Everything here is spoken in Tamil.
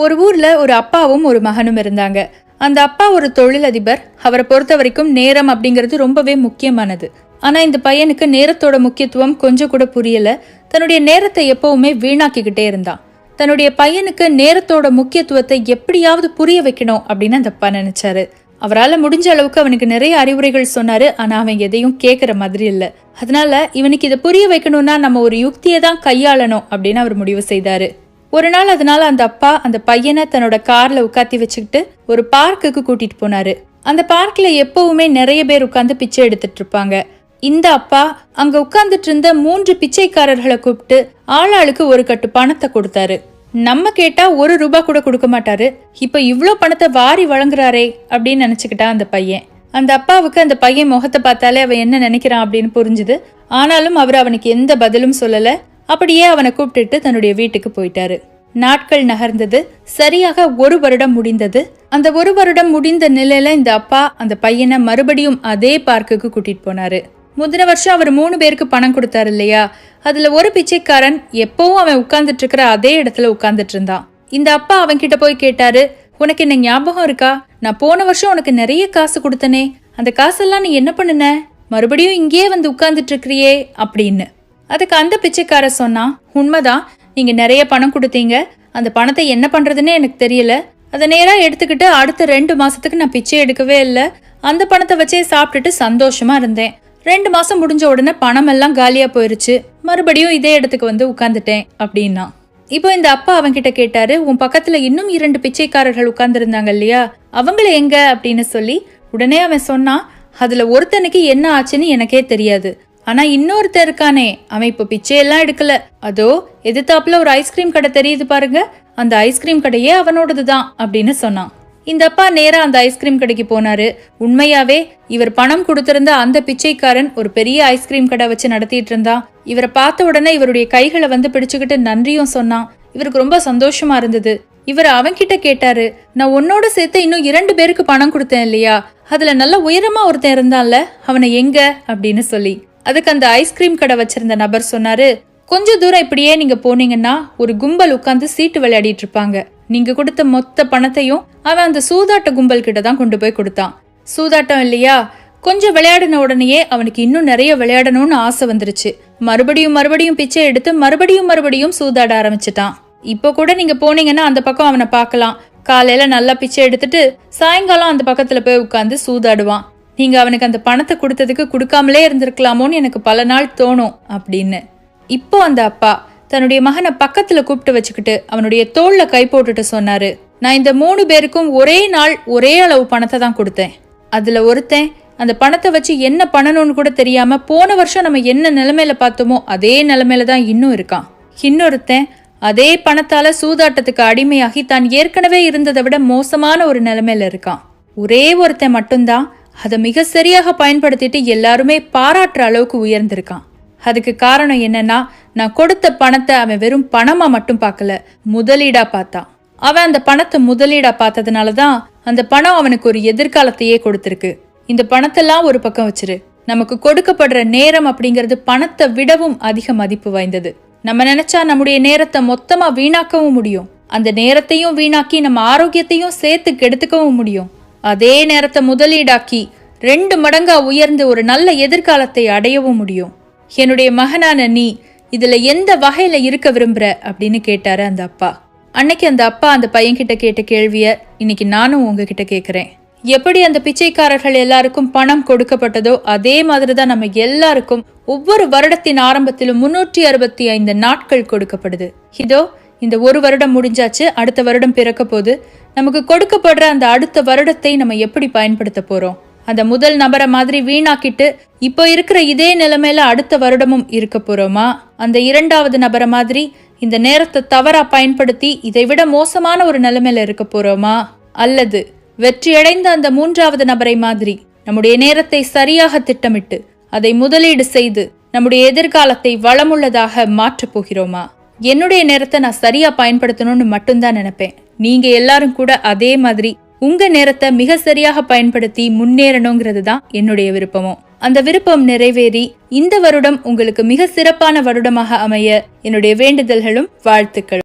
ஒரு ஊர்ல ஒரு அப்பாவும் ஒரு மகனும் இருந்தாங்க. அந்த அப்பா ஒரு தொழிலதிபர். அவரை பொறுத்த வரைக்கும் நேரம் அப்படிங்கிறது ரொம்பவே முக்கியமானது. ஆனா இந்த பையனுக்கு நேரத்தோட முக்கியத்துவம் கொஞ்சம் கூட புரியல. தன்னுடைய நேரத்தை எப்பவுமே வீணாக்கிக்கிட்டே இருந்தான். தன்னுடைய பையனுக்கு நேரத்தோட முக்கியத்துவத்தை எப்படியாவது புரிய வைக்கணும் அப்படின்னு அந்த அப்பா நினைச்சாரு. அவரால் முடிஞ்ச அளவுக்கு அவனுக்கு நிறைய அறிவுரைகள் சொன்னாரு. ஆனா அவன் எதையும் கேட்கற மாதிரி இல்ல. அதனால இவனுக்கு இதை புரிய வைக்கணும்னா நம்ம ஒரு யுக்தியை தான் கையாளணும் அப்படின்னு அவர் முடிவு செய்தாரு. ஒரு நாள் அதனால அந்த அப்பா அந்த பையனை தன்னோட கார்ல உட்காத்தி வச்சுக்கிட்டு ஒரு பார்க்குக்கு கூட்டிட்டு போனாரு. அந்த பார்க்ல எப்பவுமே நிறைய பேர் உட்கார்ந்து பிச்சை எடுத்துட்டு இருப்பாங்க. இந்த அப்பா அங்க உட்கார்ந்துட்டு இருந்த 3 பிச்சைக்காரர்களை கூப்பிட்டு ஆளாளுக்கு ஒரு கட்டு பணத்தை கொடுத்தாரு. நம்ம கேட்டா 1 ரூபாய் கூட கொடுக்க மாட்டாரு. இப்ப இவ்ளோ பணத்தை வாரி வழங்குறாரே அப்படின்னு நினைச்சுக்கிட்டா அந்த பையன். அந்த அப்பாவுக்கு அந்த பையன் முகத்தை பார்த்தாலே அவன் என்ன நினைக்கிறான் அப்படின்னு புரிஞ்சுது. ஆனாலும் அவர் அவனுக்கு எந்த பதிலும் சொல்லல. அப்படியே அவனை கூப்பிட்டுட்டு தன்னுடைய வீட்டுக்கு போயிட்டாரு. நாட்கள் நகர்ந்தது. சரியாக 1 வருடம் முடிந்தது. அந்த 1 வருடம் முடிந்த நிலையில இந்த அப்பா அந்த பையனை மறுபடியும் அதே பார்க்குக்கு கூட்டிட்டு போனாரு. முந்தின வருஷம் அவர் 3 பேருக்கு பணம் கொடுத்தாரு இல்லையா? அதுல ஒரு பிச்சைக்காரன் எப்பவும் அவன் உட்கார்ந்துட்டு இருக்கிற அதே இடத்துல உட்கார்ந்துட்டு இருந்தான். இந்த அப்பா அவன் கிட்ட போய் கேட்டாரு, உனக்கு என்ன ஞாபகம் இருக்கா? நான் போன வருஷம் உனக்கு நிறைய காசு கொடுத்தனே, அந்த காசெல்லாம் நீ என்ன பண்ணுன? மறுபடியும் இங்கேயே வந்து உட்கார்ந்துட்டு இருக்கிறியே அப்படின்னு. அதுக்கு அந்த பிச்சைக்கார சொன்னா, உண்மைதான், நீங்க நிறைய பணம் கொடுத்தீங்க. அந்த பணத்தை என்ன பண்றதுன்னு எனக்கு தெரியல. அதை நேரா எடுத்துக்கிட்டு அடுத்த 2 மாசத்துக்கு நான் பிச்சை எடுக்கவே இல்லை. அந்த பணத்தை வச்சே சாப்பிட்டுட்டு சந்தோஷமா இருந்தேன். 2 மாசம் முடிஞ்ச உடனே பணம் எல்லாம் காலியா போயிருச்சு. மறுபடியும் இதே இடத்துக்கு வந்து உட்கார்ந்துட்டேன் அப்படின்னா. இப்போ இந்த அப்பா அவன் கிட்ட கேட்டாரு, உன் பக்கத்துல இன்னும் 2 பிச்சைக்காரர்கள் உட்கார்ந்து இருந்தாங்க இல்லையா, அவங்கள எங்க அப்படின்னு சொல்லி. உடனே அவன் சொன்னான், அதுல ஒருத்தனுக்கு என்ன ஆச்சுன்னு எனக்கே தெரியாது. ஆனா இன்னொருத்தர் இருக்கானே, அவன் இப்ப பிச்சையெல்லாம் எடுக்கல. அதோ எதிர்த்தாப்புல ஒரு ஐஸ்கிரீம் கடை தெரியுது பாருங்க, அந்த ஐஸ்கிரீம் கடையே அவனோடதுதான் அப்படின்னு சொன்னான். இந்த அப்பா நேரா அந்த ஐஸ்கிரீம் கடைக்கு போனாரு. உண்மையாவே இவர் பணம் கொடுத்திருந்த அந்த பிச்சைக்காரன் ஒரு பெரிய ஐஸ்கிரீம் கடை வச்சு நடத்திட்டு இருந்தான். இவரை பார்த்த உடனே இவருடைய கைகளை வந்து பிடிச்சுக்கிட்டு நன்றியும் சொன்னான். இவருக்கு ரொம்ப சந்தோஷமா இருந்தது. இவர் அவன்கிட்ட கேட்டாரு, நான் உன்னோட சேர்த்து இன்னும் 2 பேருக்கு பணம் கொடுத்தேன் இல்லையா, அதுல நல்ல உயரமா ஒருத்தன் இருந்தான்ல, அவனை எங்க அப்படின்னு சொல்லி. அதுக்கு அந்த ஐஸ்கிரீம் கடை வச்சிருந்த நபர் சொன்னாரு, கொஞ்ச தூரம் இப்படியே நீங்க போனீங்கன்னா ஒரு கும்பல் உட்கார்ந்து சீட்டு விளையாடிட்டு இருப்பாங்க. நீங்க கொடுத்த மொத்த பணத்தையும் அவன் அந்த சூதாட்ட கும்பல் கிட்ட தான் கொண்டு போய் கொடுத்தான். சூதாட்டம் இல்லையா, கொஞ்சம் விளையாடின உடனேயே அவனுக்கு இன்னும் நிறைய விளையாடணும்னு ஆசை வந்துருச்சு. மறுபடியும் பிச்சை எடுத்து மறுபடியும் சூதாட ஆரம்பிச்சிட்டான். இப்போ கூட நீங்க போனீங்கன்னா அந்த பக்கம் அவனை பார்க்கலாம். காலையில நல்லா பிச்சை எடுத்துட்டு சாயங்காலம் அந்த பக்கத்துல போய் உட்கார்ந்து சூதாடுவான். நீங்க அவனுக்கு அந்த பணத்தை கொடுத்ததுக்கு கொடுக்காமலே இருந்திருக்கலாமோன்னு எனக்கு பல நாள் தோணும் அப்படின்னு. இப்போ அந்த அப்பா தன்னுடைய மகனை பக்கத்துல கூப்பிட்டு வச்சுக்கிட்டு அவனுடைய தோல்ல கை போட்டுட்டு சொன்னாரு, நான் இந்த 3 பேருக்கும் ஒரே நாள் ஒரே அளவு பணத்தை தான் கொடுத்தேன். அதுல ஒருத்தன் அந்த பணத்தை வச்சு என்ன பண்ணணும்னு கூட தெரியாம போன வருஷம் நம்ம என்ன நிலைமையில பார்த்தோமோ அதே நிலைமையில தான் இன்னும் இருக்கான். இன்னொருத்தன் அதே பணத்தால சூதாட்டத்துக்கு அடிமையாகி தான் ஏற்கனவே இருந்ததை விட மோசமான ஒரு நிலைமையில இருக்கான். ஒரே ஒருத்தன் மட்டும்தான் அதை மிக சரியாக பயன்படுத்திட்டு எல்லாருமே பாராட்டுற அளவுக்கு உயர்ந்திருக்கான். அதுக்கு காரணம் என்னன்னா, நான் கொடுத்த பணத்தை அவன் வெறும் பணமா மட்டும் பார்க்கல, முதலீடா பார்த்தான். அவன் அந்த பணத்தை முதலீடா பார்த்ததுனாலதான் அந்த பணம் அவனுக்கு ஒரு எதிர்காலத்தையே கொடுத்திருக்கு. இந்த பணத்தெல்லாம் ஒரு பக்கம் வச்சிரு. நமக்கு கொடுக்கப்படுற நேரம் அப்படிங்கிறது பணத்தை விடவும் அதிக மதிப்பு வாய்ந்தது. நம்ம நினைச்சா நம்முடைய நேரத்தை மொத்தமா வீணாக்கவும் முடியும். அந்த நேரத்தையும் வீணாக்கி நம்ம ஆரோக்கியத்தையும் சேர்த்து கெடுத்துக்கவும் முடியும். அதே நேரத்தை முதலீடாக்கி 2 மடங்கா உயர்ந்து ஒரு நல்ல எதிர்காலத்தை அடையவும் முடியும். என்னுடைய மகனான நீ இதுல எந்த வகையில இருக்க விரும்புற அப்படின்னு கேட்டாரு அந்த அப்பா. அன்னைக்கு அந்த அப்பா அந்த பையன்கிட்ட கேட்ட கேள்விய இன்னைக்கு நானும் உங்ககிட்ட கேட்கிறேன். எப்படி அந்த பிச்சைக்காரர்கள் எல்லாருக்கும் பணம் கொடுக்கப்பட்டதோ அதே மாதிரிதான் நம்ம எல்லாருக்கும் ஒவ்வொரு வருடத்தின் ஆரம்பத்திலும் 365 நாட்கள் கொடுக்கப்படுது. இதோ இந்த 1 வருடம் முடிஞ்சாச்சு, அடுத்த வருடம் பிறக்க போது. நமக்கு கொடுக்கப்படுற அந்த அடுத்த வருடத்தை நம்ம எப்படி பயன்படுத்த போறோம்? அந்த முதல் நபரை மாதிரி வீணாக்கிட்டு இப்போ இருக்கிற இதே நிலைமையில அடுத்த வருடமும் இருக்க போறோமா? அந்த 2வது நபரை மாதிரி இந்த நேரத்தை தவறா பயன்படுத்தி இதை விட மோசமான ஒரு நிலைமையில இருக்க போறோமா? அல்லது வெற்றியடைந்த அந்த 3வது நபரை மாதிரி நம்முடைய நேரத்தை சரியாக திட்டமிட்டு அதை முதலீடு செய்து நம்முடைய எதிர்காலத்தை வளமுள்ளதாக மாற்றப் போகிறோமா? என்னுடைய நேரத்தை நான் சரியா பயன்படுத்தணும்னு மட்டும்தான் நினைப்பேன். நீங்க எல்லாரும் கூட அதே மாதிரி உங்க நேரத்தை மிக சரியாக பயன்படுத்தி முன்னேறணுங்கிறது தான் என்னுடைய விருப்பமும். அந்த விருப்பம் நிறைவேறி இந்த வருடம் உங்களுக்கு மிக சிறப்பான வருடமாக அமைய என்னுடைய வேண்டுதல்களும் வாழ்த்துக்களும்.